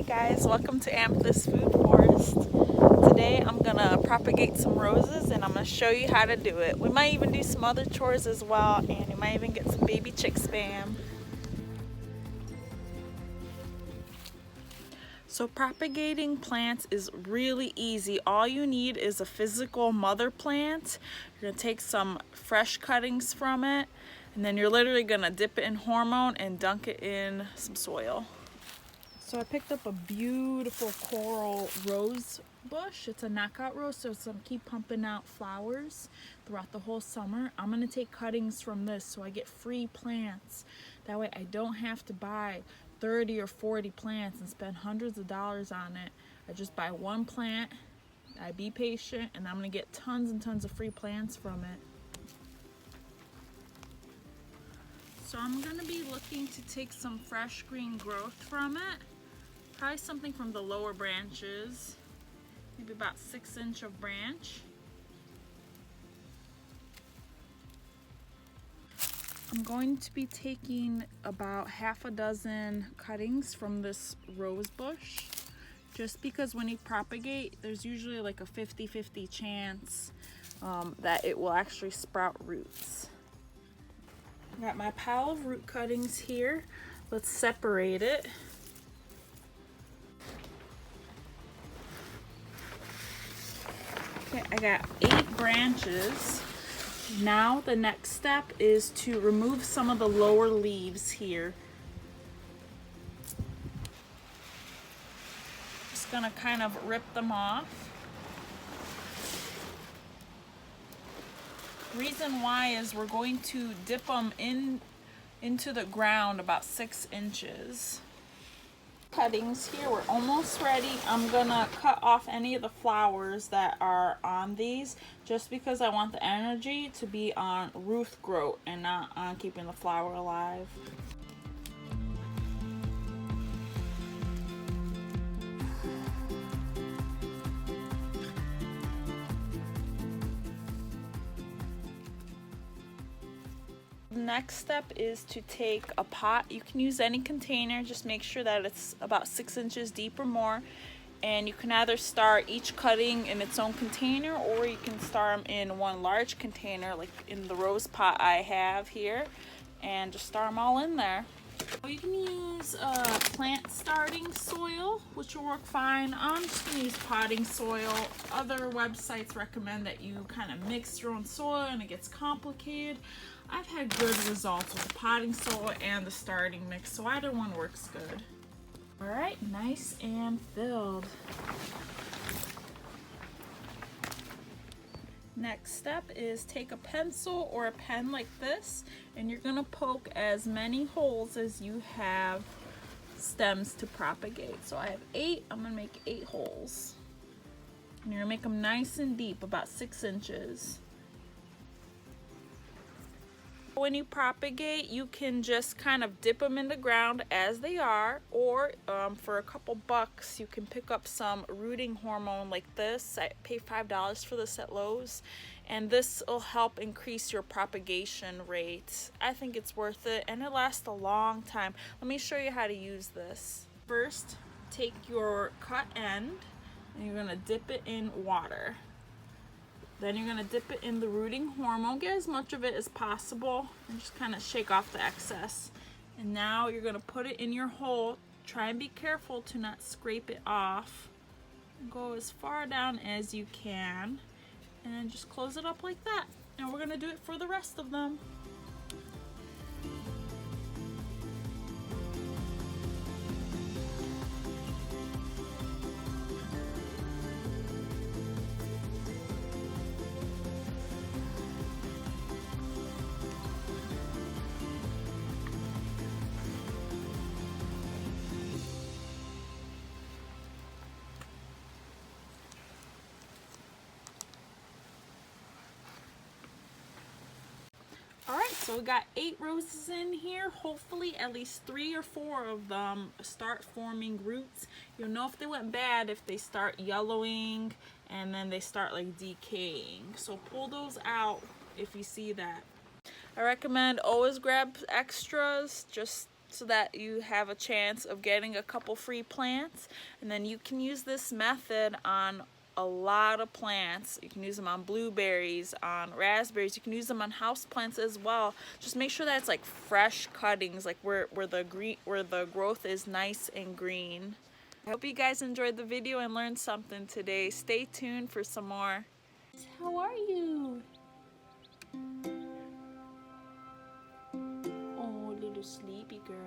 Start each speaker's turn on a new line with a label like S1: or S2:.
S1: Guys, welcome to Amethyst Food Forest. Today I'm gonna propagate some roses and I'm gonna show you how to do it. We might even do some other chores as well, and you might even get some baby chick spam. So propagating plants is really easy. All you need is a physical mother plant. You're gonna take some fresh cuttings from it, and then you're literally gonna dip it in hormone and dunk it in some soil. So I picked up a beautiful coral rose bush. It's a knockout rose, so it's gonna keep pumping out flowers throughout the whole summer. I'm gonna take cuttings from this so I get free plants. That way I don't have to buy 30 or 40 plants and spend hundreds of dollars on it. I just buy one plant, I be patient, and I'm gonna get tons and tons of free plants from it. So I'm gonna be looking to take some fresh green growth from it. Probably something from the lower branches, maybe about 6" of branch. I'm going to be taking about half a dozen cuttings from this rose bush, just because when you propagate, there's usually like a 50-50 chance that it will actually sprout roots. I got my pile of root cuttings here. Let's separate it. Okay, I got 8 branches. Now the next step is to remove some of the lower leaves here. Just gonna kind of rip them off. Reason why is we're going to dip them into the ground about 6 inches. Cuttings here, we're almost ready. I'm gonna cut off any of the flowers that are on these, just because I want the energy to be on root growth and not on keeping the flower alive. Next step is to take a pot. You can use any container, just make sure that it's about 6 inches deep or more, and you can either start each cutting in its own container, or you can start them in one large container like in the rose pot I have here, and just start them all in there. You can use plant starting soil, which will work fine. I'm just going to use potting soil. Other websites recommend that you kind of mix your own soil and it gets complicated. I've had good results with the potting soil and the starting mix, so either one works good. All right, nice and filled. Next step is take a pencil or a pen like this, and you're gonna poke as many holes as you have stems to propagate. So I have 8, I'm gonna make 8 holes. And you're gonna make them nice and deep, about 6 inches. When you propagate, you can just kind of dip them in the ground as they are, or for a couple bucks, you can pick up some rooting hormone like this. I pay $5 for this at Lowe's, and this will help increase your propagation rate. I think it's worth it, and it lasts a long time. Let me show you how to use this. First, take your cut end, and you're gonna dip it in water. Then you're gonna dip it in the rooting hormone, get as much of it as possible, and just kind of shake off the excess. And now you're gonna put it in your hole. Try and be careful to not scrape it off. Go as far down as you can, and then just close it up like that. And we're gonna do it for the rest of them. Alright, so we got 8 roses in here. Hopefully at least 3 or 4 of them start forming roots. You'll know if they went bad if they start yellowing and then they start like decaying. So pull those out if you see that. I recommend always grab extras just so that you have a chance of getting a couple free plants. And then you can use this method on a lot of plants. You can use them on blueberries, on raspberries. You can use them on house plants as well. Just make sure that it's like fresh cuttings, like where the growth is nice and green. I hope you guys enjoyed the video and learned something today. Stay tuned for some more. How are you? Oh, little sleepy girl.